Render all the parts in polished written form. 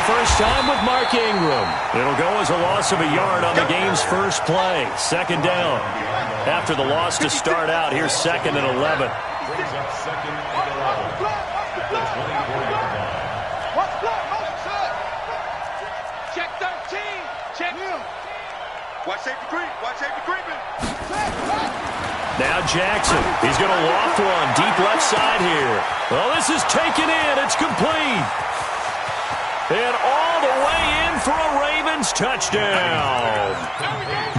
first time with Mark Ingram. It'll go as a loss of a yard on the game's first play. Second down. After the loss to start out, here's 2nd and 11. Brings up 2nd and 11. The 24-yard line. Check 13. Check. Watch safety creep. Watch safety creeping. Now Jackson. He's going to loft one deep left side here. Well, this is taken in. It's complete. And all the way in for a Ravens touchdown.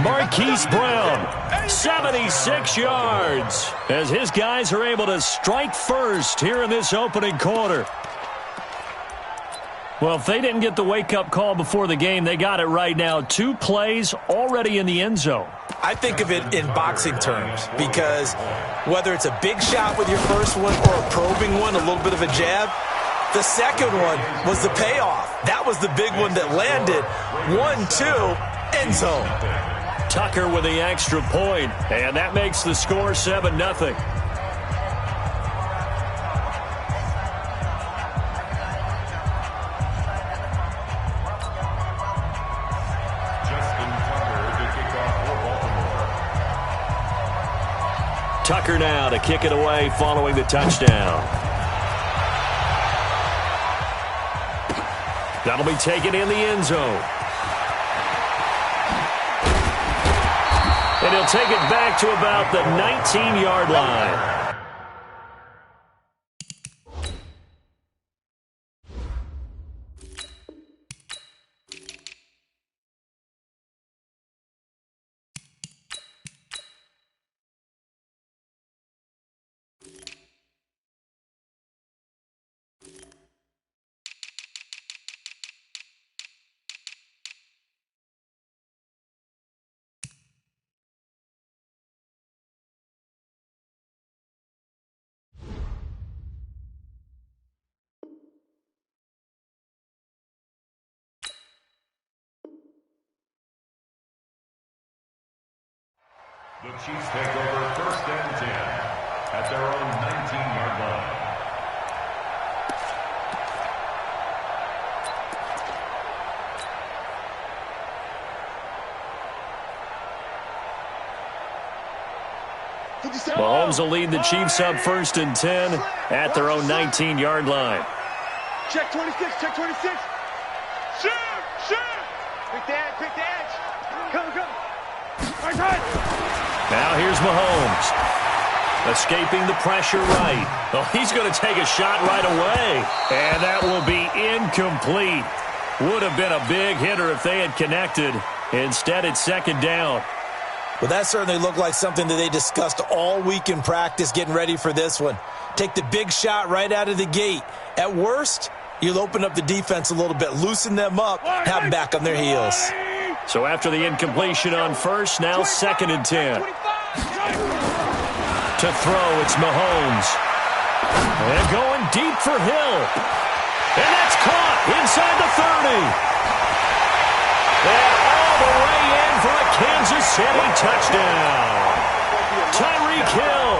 Marquise Brown, 76 yards, as his guys are able to strike first here in this opening quarter. Well, if they didn't get the wake-up call before the game, they got it right now. 2 plays already in the end zone. I think of it in boxing terms because whether it's a big shot with your first one or a probing one, a little bit of a jab, the second one was the payoff. That was the big one that landed. 1-2, end zone. Tucker with the extra point, and that makes the score 7-0. Tucker now to kick it away following the touchdown. That'll be taken in the end zone. And he'll take it back to about the 19-yard line. The Chiefs take over 1st and 10 at their own 19-yard line. Mahomes will lead the Chiefs up 1st and 10 at their own 19-yard line. Check 26. Check 26. Shoot. Shoot. Pick the edge. Pick the edge. Come. Right. Now here's Mahomes. Escaping the pressure right. Well, he's going to take a shot right away. And that will be incomplete. Would have been a big hitter if they had connected. Instead, it's 2nd down. Well, that certainly looked like something that they discussed all week in practice getting ready for this one. Take the big shot right out of the gate. At worst, you'll open up the defense a little bit, loosen them up, have them back on their heels. So after the incompletion on first, now 2nd and 10. To throw, it's Mahomes. And going deep for Hill. And that's caught inside the 30. And all the way in for a Kansas City touchdown. Tyreek Hill,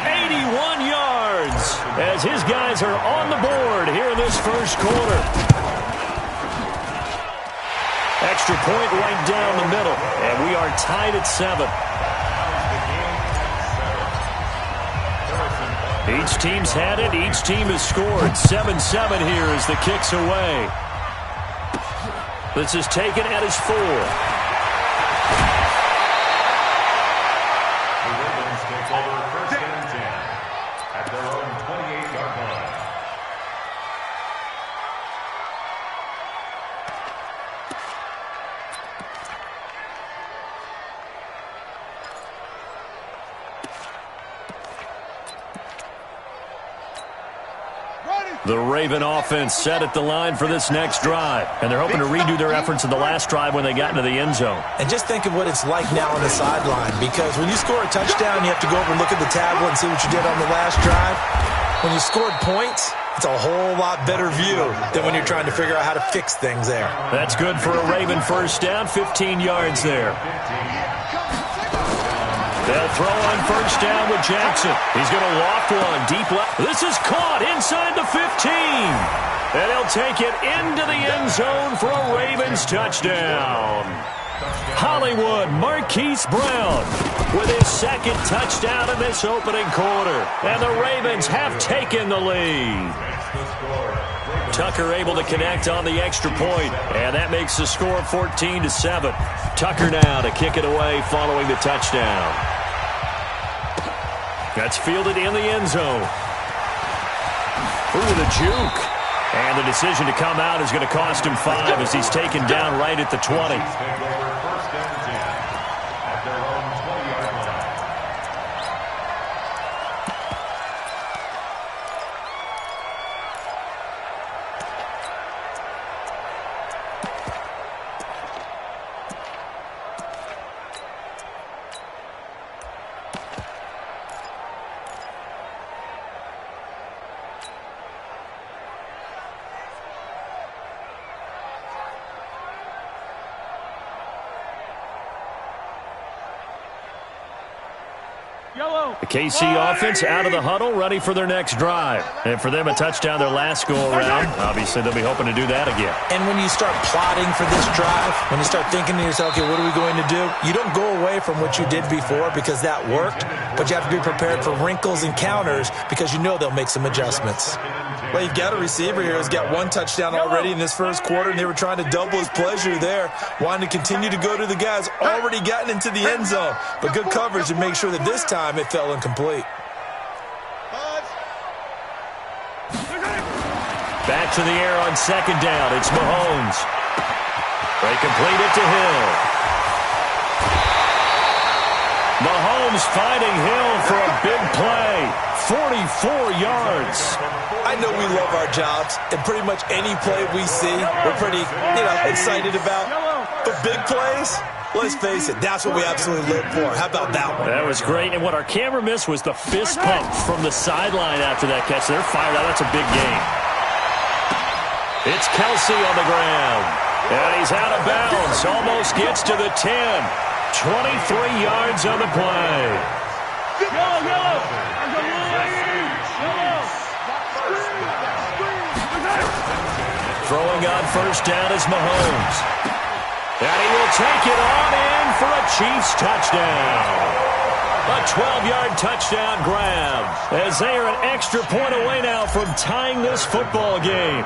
81 yards, as his guys are on the board here in this first quarter. Extra point right down the middle, and we are tied at 7. Each team's had it. Each team has scored. 7-7 here as the kick's away. This is taken at his 4. The Ravens take over 1st and 10 at their own 28-yard line. The Raven offense set at the line for this next drive. And they're hoping to redo their efforts in the last drive when they got into the end zone. And just think of what it's like now on the sideline, because when you score a touchdown, you have to go over and look at the tablet and see what you did on the last drive. When you scored points, it's a whole lot better view than when you're trying to figure out how to fix things there. That's good for a Raven first down, 15 yards there. They'll throw on first down with Jackson. He's going to loft one deep left. This is caught inside the 15. And he'll take it into the end zone for a Ravens touchdown. Hollywood Marquise Brown with his second touchdown in this opening quarter. And the Ravens have taken the lead. Tucker able to connect on the extra point, and that makes the score 14-7. Tucker now to kick it away following the touchdown. That's fielded in the end zone. Ooh, the juke. And the decision to come out is going to cost him 5 as he's taken down right at the 20. The KC offense out of the huddle, ready for their next drive. And for them, a touchdown their last go-around. Obviously, they'll be hoping to do that again. And when you start plotting for this drive, when you start thinking to yourself, okay, what are we going to do? You don't go away from what you did before because that worked, but you have to be prepared for wrinkles and counters because you know they'll make some adjustments. Well, you've got a receiver here who's got 1 touchdown already in this first quarter, and they were trying to double his pleasure there, wanting to continue to go to the guys already gotten into the end zone. But good coverage to make sure that this time it fell incomplete. Back to the air on second down. It's Mahomes. They complete it to Hill. Mahomes finding Hill for a big play. 44 yards. I know we love our jobs, and pretty much any play we see, we're pretty, excited about. But big plays, let's face it, that's what we absolutely live for. How about that one? That was great, and what our camera missed was the fist pump from the sideline after that catch. They're fired out. That's a big game. It's Kelsey on the ground, and he's out of bounds. Almost gets to the 10. 23 yards on the play. Throwing on first down is Mahomes. And he will take it on in for a Chiefs touchdown. A 12-yard touchdown grab as they are an extra point away now from tying this football game.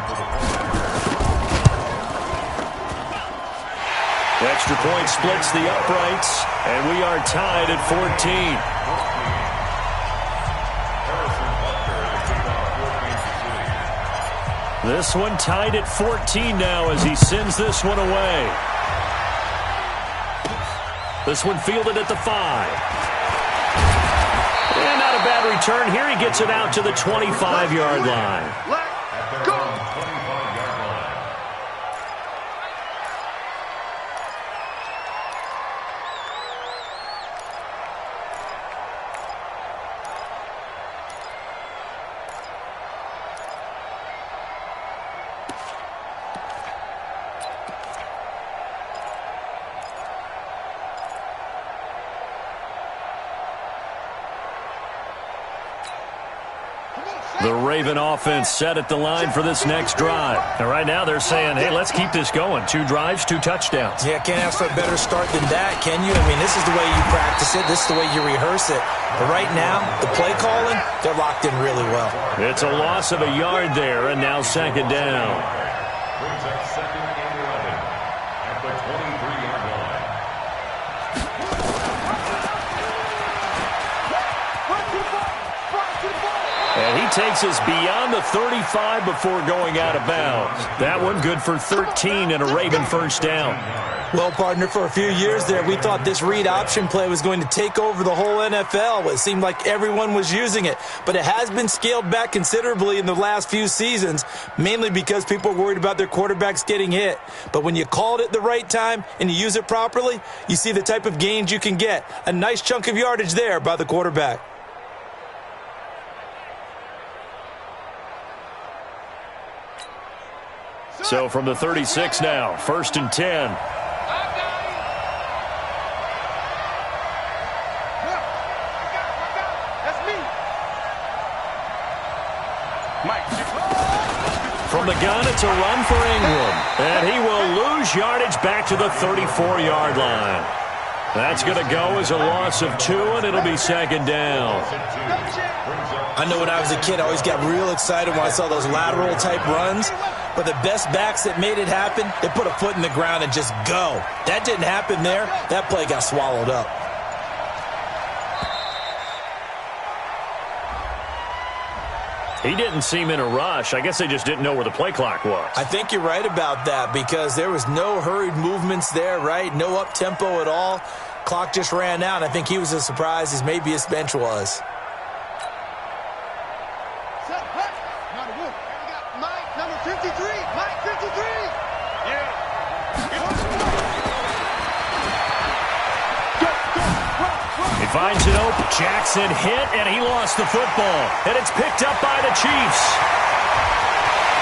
The extra point splits the uprights, and we are tied at 14. This one tied at 14 now as he sends this one away. This one fielded at the 5. And not a bad return. Here he gets it out to the 25-yard line. Let's go. The Raven offense set at the line for this next drive. And right now they're saying, hey, let's keep this going. 2 drives, 2 touchdowns. Yeah, can't ask for a better start than that, can you? I mean, this is the way you practice it. This is the way you rehearse it. But right now, the play calling, they're locked in really well. It's a loss of a yard there, and now second down. Brings up second and 11 at the 23-yard line. And he takes us beyond the 35 before going out of bounds. That one good for 13 and a Raven first down. Well, partner, for a few years there, we thought this read option play was going to take over the whole NFL. It seemed like everyone was using it. But it has been scaled back considerably in the last few seasons, mainly because people are worried about their quarterbacks getting hit. But when you call it at the right time and you use it properly, you see the type of gains you can get. A nice chunk of yardage there by the quarterback. So from the 36 now, 1st and 10. From From the gun, it's a run for Ingram. And he will lose yardage back to the 34-yard line. That's going to go as a loss of 2, and it'll be second down. I know when I was a kid, I always got real excited when I saw those lateral-type runs. But the best backs that made it happen, they put a foot in the ground and just go. That didn't happen there. That play got swallowed up. He didn't seem in a rush. I guess they just didn't know where the play clock was. I think you're right about that because there was no hurried movements there, right? No up-tempo at all. Clock just ran out. I think he was as surprised as maybe his bench was. Number 53, Mike 53. Yeah. He finds it open. Jackson hit, and he lost the football. And it's picked up by the Chiefs.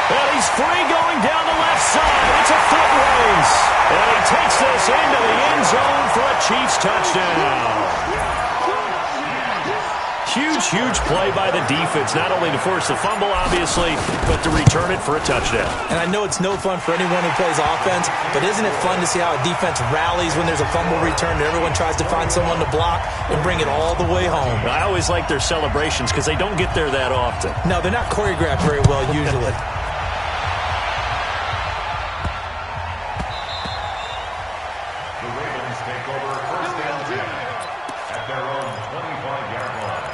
And he's free going down the left side. It's a foot race. And he takes this into the end zone for a Chiefs touchdown. Huge play by the defense, not only to force the fumble, obviously, but to return it for a touchdown. And I know it's no fun for anyone who plays offense, but isn't it fun to see how a defense rallies when there's a fumble return and everyone tries to find someone to block and bring it all the way home? I always like their celebrations because they don't get there that often. No, they're not choreographed very well usually. The Ravens take over first and 10 at their own 25-yard line.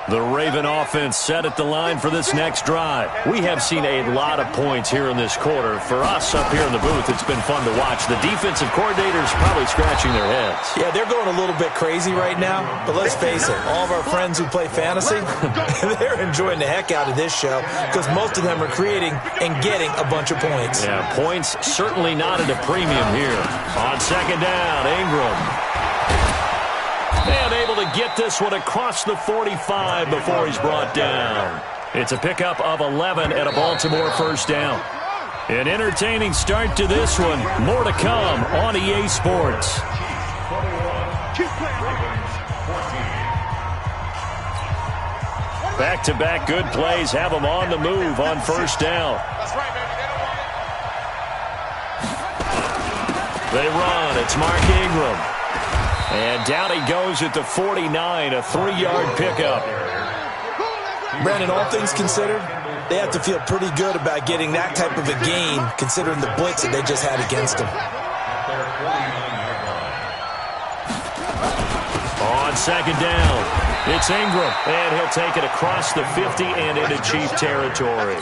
The Raven offense set at the line for this next drive. We have seen a lot of points here in this quarter. For us up here in the booth, it's been fun to watch. The defensive coordinators probably scratching their heads. Yeah, they're going a little bit crazy right now, but let's face it, all of our friends who play fantasy, they're enjoying the heck out of this show because most of them are creating and getting a bunch of points. Yeah, points certainly not at a premium here. On second down, Ingram. And able to get this one across the 45 before he's brought down. It's a pickup of 11 and a Baltimore first down. An entertaining start to this one. More to come on EA Sports. Back-to-back good plays have them on the move on first down. They run. It's Mark Ingram. And down he goes at the 49, a 3-yard pickup. Brandon, all things considered, they have to feel pretty good about getting that type of a gain considering the blitz that they just had against them. On second down, it's Ingram, and he'll take it across the 50 and into Chief territory.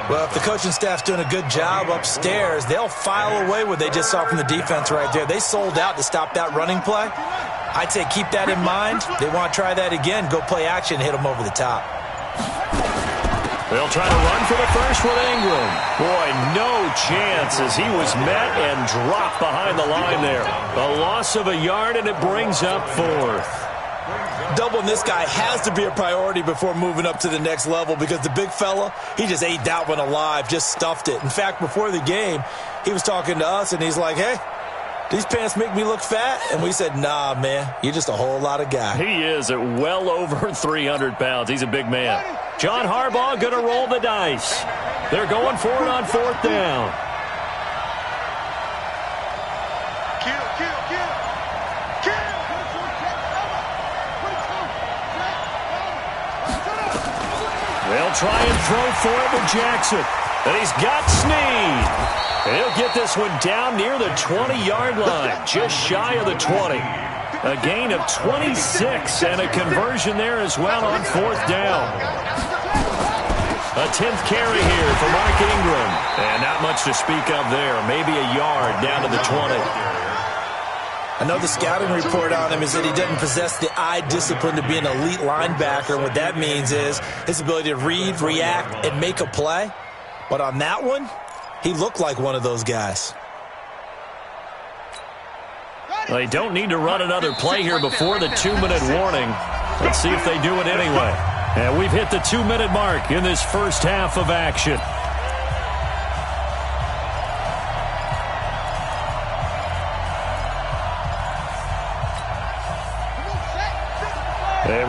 Well, if the coaching staff's doing a good job upstairs, they'll file away what they just saw from the defense right there. They sold out to stop that running play. I'd say keep that in mind. They want to try that again, go play action, hit them over the top. They'll try to run for the first with Ingram. Boy, no chance as he was met and dropped behind the line there. A loss of a yard, and it brings up fourth. Doubling this guy has to be a priority before moving up to the next level because the big fella, he just ate that one alive, just stuffed it. In fact, before the game, he was talking to us, and he's like, hey, these pants make me look fat? And we said, nah, man, you're just a whole lot of guy. He is at well over 300 pounds. He's a big man. John Harbaugh going to roll the dice. They're going for it on fourth down. They'll try and throw for it with Jackson. And he's got Snead. And he'll get this one down near the 20-yard line, just shy of the 20. A gain of 26 and a conversion there as well on fourth down. A 10th carry here for Mark Ingram. And not much to speak of there. Maybe a yard down to the 20. I know the scouting report on him is that he doesn't possess the eye discipline to be an elite linebacker. And what that means is his ability to read, react, and make a play. But on that one, he looked like one of those guys. They don't need to run another play here before the 2-minute warning. Let's see if they do it anyway. And we've hit the 2-minute mark in this first half of action.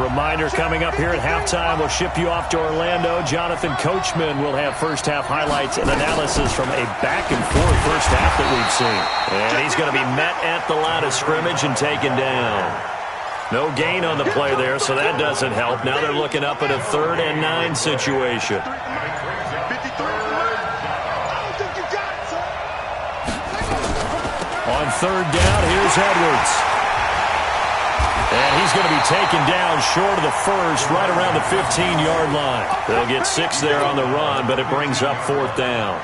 reminder, coming up here at halftime, we'll ship you off to Orlando. Jonathan Coachman will have first-half highlights and analysis from a back-and-forth first half that we've seen. And he's going to be met at the line of scrimmage and taken down. No gain on the play there, so that doesn't help. Now they're looking up at a 3rd and 9 situation. On 3rd down, here's Edwards. And he's going to be taken down short of the first, right around the 15-yard line. They'll get 6 there on the run, but it brings up 4th down.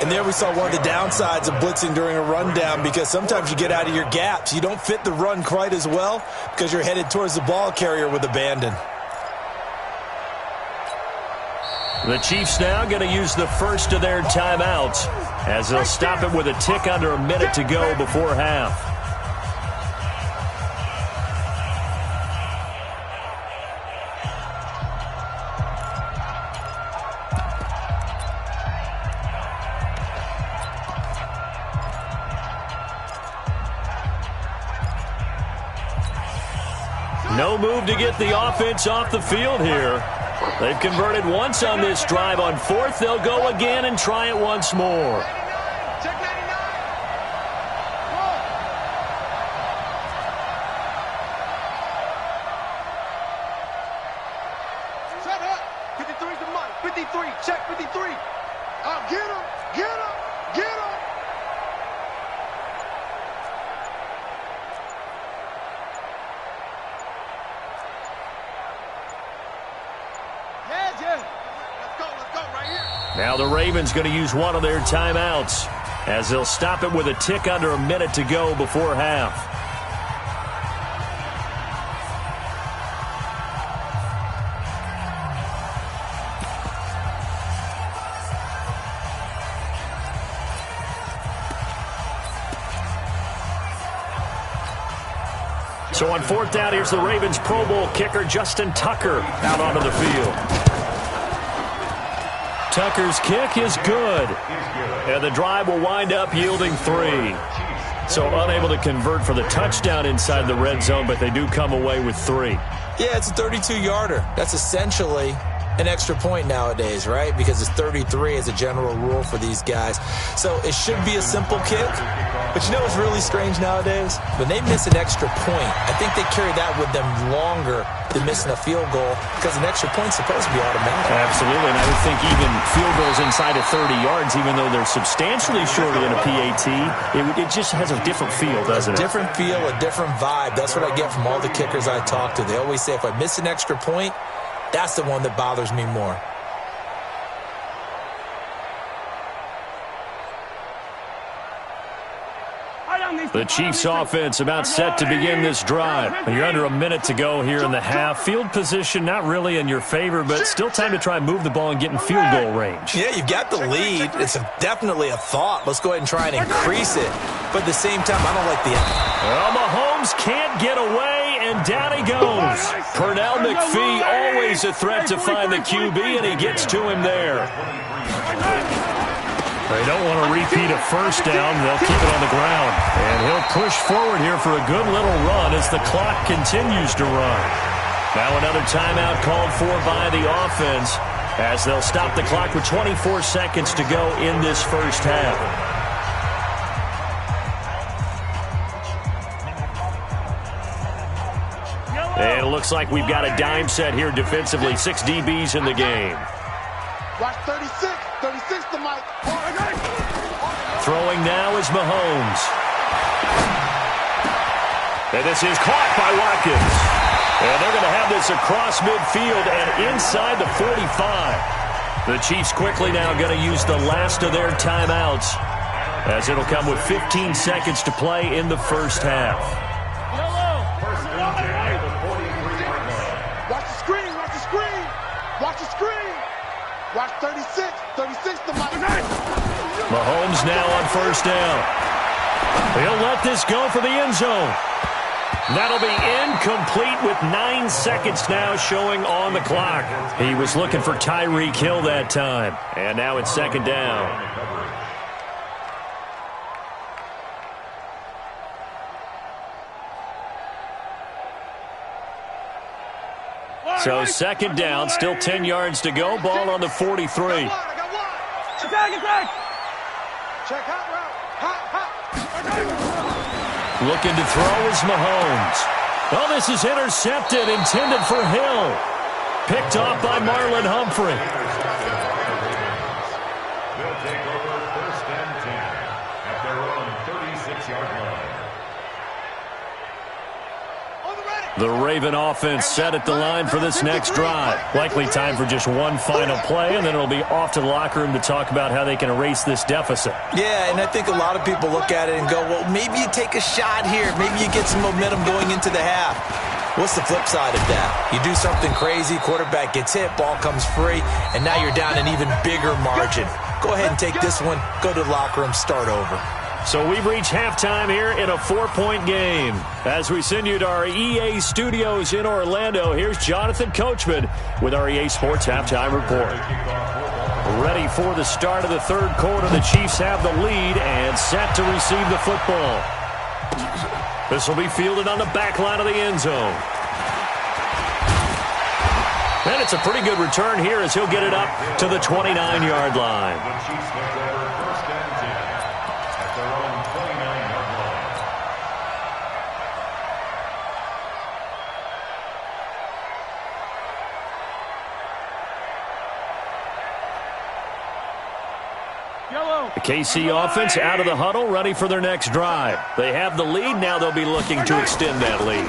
And there we saw one of the downsides of blitzing during a rundown, because sometimes you get out of your gaps. You don't fit the run quite as well because you're headed towards the ball carrier with abandon. The Chiefs now going to use the first of their timeouts as they'll stop it with a tick under a minute to go before half. No move to get the offense off the field here. They've converted once on this drive. On 4th, they'll go again and try it once more. Check 99. Set up. 53's the mark. 53. Check 53. Get him. Get him. Get him. Now the Ravens going to use one of their timeouts as they'll stop it with a tick under a minute to go before half. So on 4th down, here's the Ravens Pro Bowl kicker Justin Tucker out onto the field. Tucker's kick is good, and the drive will wind up yielding 3. So unable to convert for the touchdown inside the red zone, but they do come away with 3. Yeah, it's a 32-yarder. That's essentially an extra point nowadays, right? Because it's 33 as a general rule for these guys. So it should be a simple kick. But you know what's really strange nowadays? When they miss an extra point, I think they carry that with them longer than missing a field goal, because an extra point's supposed to be automatic. Absolutely, and I would think even field goals inside of 30 yards, even though they're substantially shorter than a PAT, it just has a different feel, doesn't it? A different feel, a different vibe. That's what I get from all the kickers I talk to. They always say, if I miss an extra point, that's the one that bothers me more. The Chiefs offense about set to begin this drive. You're under a minute to go here in the half. Field position not really in your favor, but still time to try and move the ball and get in field goal range. Yeah, you've got the lead. It's definitely a thought. Let's go ahead and try and increase it. But at the same time, I don't like the... Well, Mahomes can't get away, and down he goes. Pernell McPhee, always a threat to find the QB, and he gets to him there. They don't want to repeat a first down. They'll keep it on the ground. And he'll push forward here for a good little run as the clock continues to run. Now another timeout called for by the offense as they'll stop the clock with 24 seconds to go in this first half. And it looks like we've got a dime set here defensively. 6 DBs in the game. Watch 36. 36 to Mike. Throwing now is Mahomes. And this is caught by Watkins. And they're going to have this across midfield and inside the 45. The Chiefs quickly now going to use the last of their timeouts as it'll come with 15 seconds to play in the first half. Watch the screen. Watch the screen. Watch the screen. Watch 36. 36 to Mike. Mahomes now on first down. He'll let this go for the end zone. That'll be incomplete with 9 seconds now showing on the clock. He was looking for Tyreek Hill that time. And now it's second down. So second down, still 10 yards to go. Ball on the 43. Attack, attack! Check hot route. Looking to throw is Mahomes. Well, this is intercepted, intended for Hill. Picked off by Marlon Humphrey. They'll take over 1st and 10 at their own 36-yard line. The Raven offense set at the line for this next drive. Likely time for just one final play, and then it'll be off to the locker room to talk about how they can erase this deficit. Yeah, and I think a lot of people look at it and go, well, maybe you take a shot here. Maybe you get some momentum going into the half. What's the flip side of that? You do something crazy, quarterback gets hit, ball comes free, and now you're down an even bigger margin. Go ahead and take this one, go to the locker room, start over. So we've reached halftime here in a 4-point game. As we send you to our EA studios in Orlando, here's Jonathan Coachman with our EA Sports Halftime Report. Ready for the start of the third quarter. The Chiefs have the lead and set to receive the football. This will be fielded on the back line of the end zone. And it's a pretty good return here as he'll get it up to the 29-yard line. The Chiefs take over 1st and 10 at their own 29-yard line. The KC offense out of the huddle, ready for their next drive. They have the lead. Now they'll be looking to extend that lead.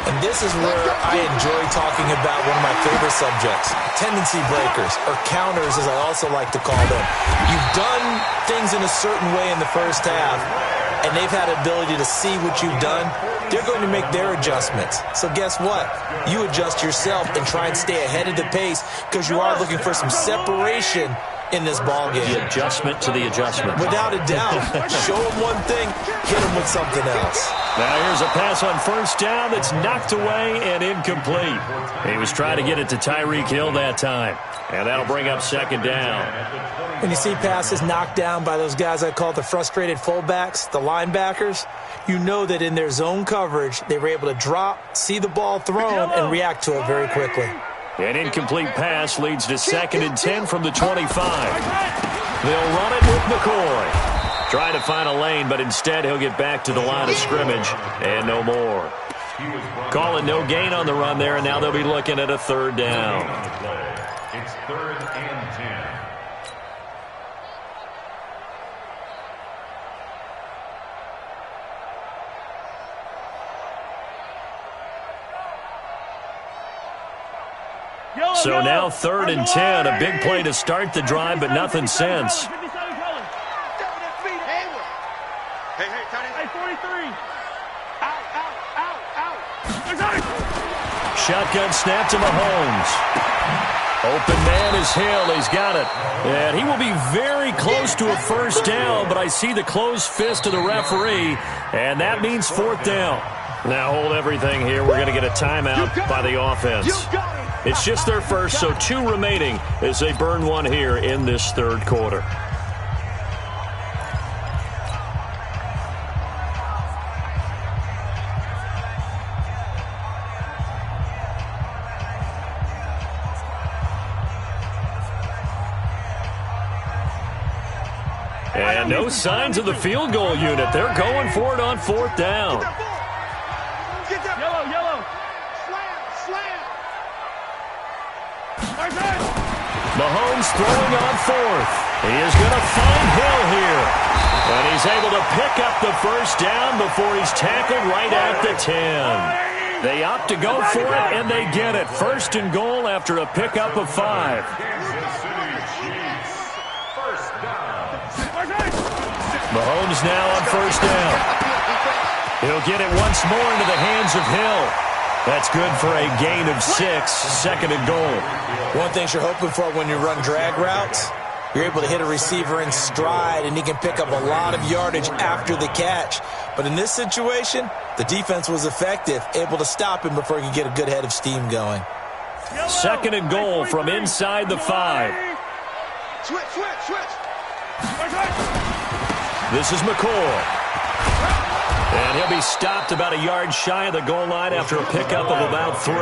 And this is where I enjoy talking about one of my favorite subjects, tendency breakers, or counters as I also like to call them. You've done things in a certain way in the first half, and they've had ability to see what you've done. They're going to make their adjustments. So guess what? You adjust yourself and try and stay ahead of the pace because you are looking for some separation in this ball game. The adjustment to the adjustment. Without a doubt. Show them one thing, hit them with something else. Now here's a pass on first down that's knocked away and incomplete. He was trying to get it to Tyreek Hill that time. And that'll bring up second down. When you see passes knocked down by those guys I call the frustrated fullbacks, the linebackers, you know that in their zone coverage, they were able to drop, see the ball thrown, and react to it very quickly. An incomplete pass leads to 2nd and 10 from the 25. They'll run it with McCoy. Trying to find a lane, but instead he'll get back to the line of scrimmage and no more. Call it no gain on the run there, and now they'll be looking at a third down. It's 3rd and 10. So now 3rd and 10, a big play to start the drive, but nothing since. Shotgun snap to Mahomes. Open man is Hill. He's got it. And he will be very close to a first down, but I see the closed fist of the referee, and that means 4th down. Now hold everything here. We're going to get a timeout by the offense. It's just their first, so 2 remaining as they burn one here in this third quarter. And no signs of the field goal unit. They're going for it on 4th down. Yellow. Slam. Mahomes throwing on 4th. He is going to find Hill here. And he's able to pick up the first down before he's tackled right at the 10. They opt to go for it, and they get it. 1st and goal after a pickup of 5. Mahomes now on 1st down. He'll get it once more into the hands of Hill. That's good for a gain of 6, 2nd and goal. One thing you're hoping for when you run drag routes, you're able to hit a receiver in stride, and he can pick up a lot of yardage after the catch. But in this situation, the defense was effective, able to stop him before he could get a good head of steam going. 2nd and goal from inside the 5. Switch. This is McCoy. And he'll be stopped about a yard shy of the goal line after a pickup of about 3.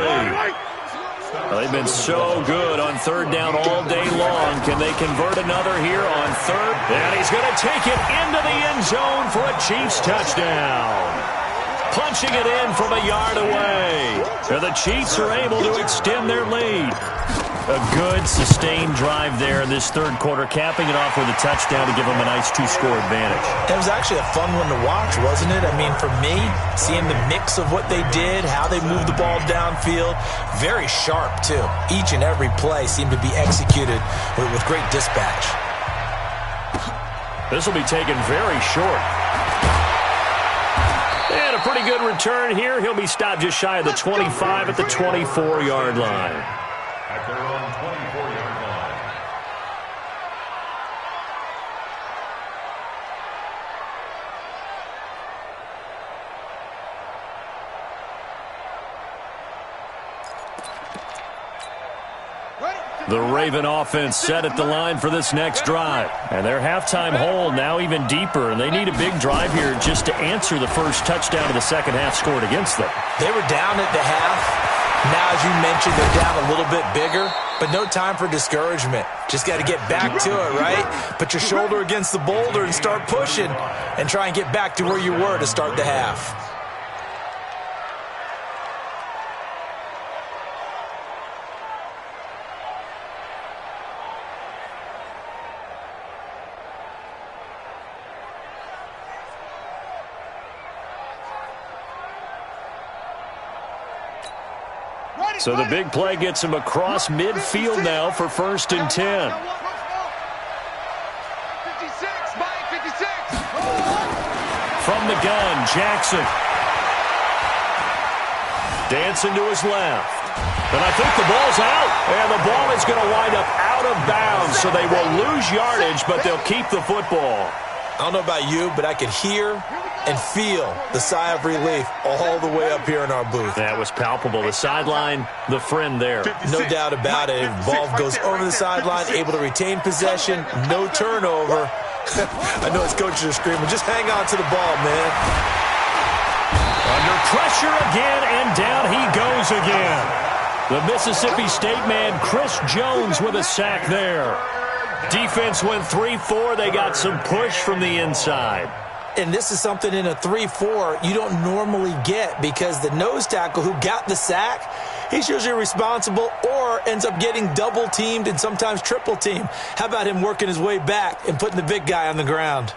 Well, they've been so good on third down all day long. Can they convert another here on third? And he's going to take it into the end zone for a Chiefs touchdown. Punching it in from a yard away. And the Chiefs are able to extend their lead. A good, sustained drive there in this third quarter, capping it off with a touchdown to give them a nice two-score advantage. It was actually a fun one to watch, wasn't it? I mean, for me, seeing the mix of what they did, how they moved the ball downfield, very sharp, too. Each and every play seemed to be executed with great dispatch. This will be taken very short. And a pretty good return here. He'll be stopped just shy of the 25 at the 24-yard line. At their own 24-yard line. The Raven offense set at the line for this next drive. And their halftime hole now even deeper, and they need a big drive here just to answer the first touchdown of the second half scored against them. They were down at the half. Now, as you mentioned, they're down a little bit bigger, but no time for discouragement. Just got to get back to it, right? Put your shoulder against the boulder and start pushing and try and get back to where you were to start the half. So the big play gets him across midfield now for 1st and 10. 56, Mike, 56. From the gun, Jackson. Dancing to his left. And I think the ball's out. And the ball is going to wind up out of bounds, so they will lose yardage, but they'll keep the football. I don't know about you, but I could hear and feel the sigh of relief all the way up here in our booth. That was palpable. The sideline, the friend there. No doubt about it. Ball goes over the sideline, able to retain possession, no turnover. I know his coaches are screaming, just hang on to the ball, man. Under pressure again, and down he goes again. The Mississippi State man, Chris Jones, with a sack there. Defense went 3-4. They got some push from the inside. And this is something in a 3-4 you don't normally get, because the nose tackle who got the sack, he's usually responsible or ends up getting double teamed and sometimes triple teamed. How about him working his way back and putting the big guy on the ground?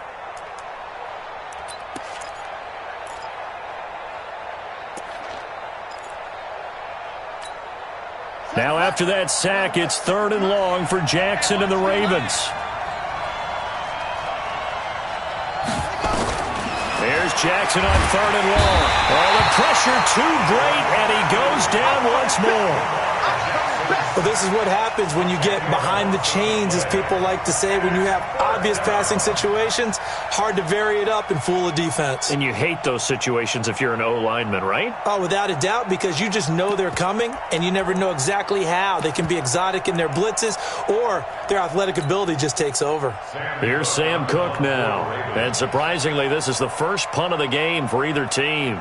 Now after that sack, it's 3rd and long for Jackson and the Ravens. There's Jackson on 3rd and long. Oh, the pressure too great, and he goes down once more. Well, this is what happens when you get behind the chains, as people like to say. When you have obvious passing situations, hard to vary it up and fool a defense. And you hate those situations if you're an O-lineman, right? Oh, without a doubt, because you just know they're coming, and you never know exactly how. They can be exotic in their blitzes, or their athletic ability just takes over. Here's Sam Cook now. And surprisingly, this is the first punt of the game for either team.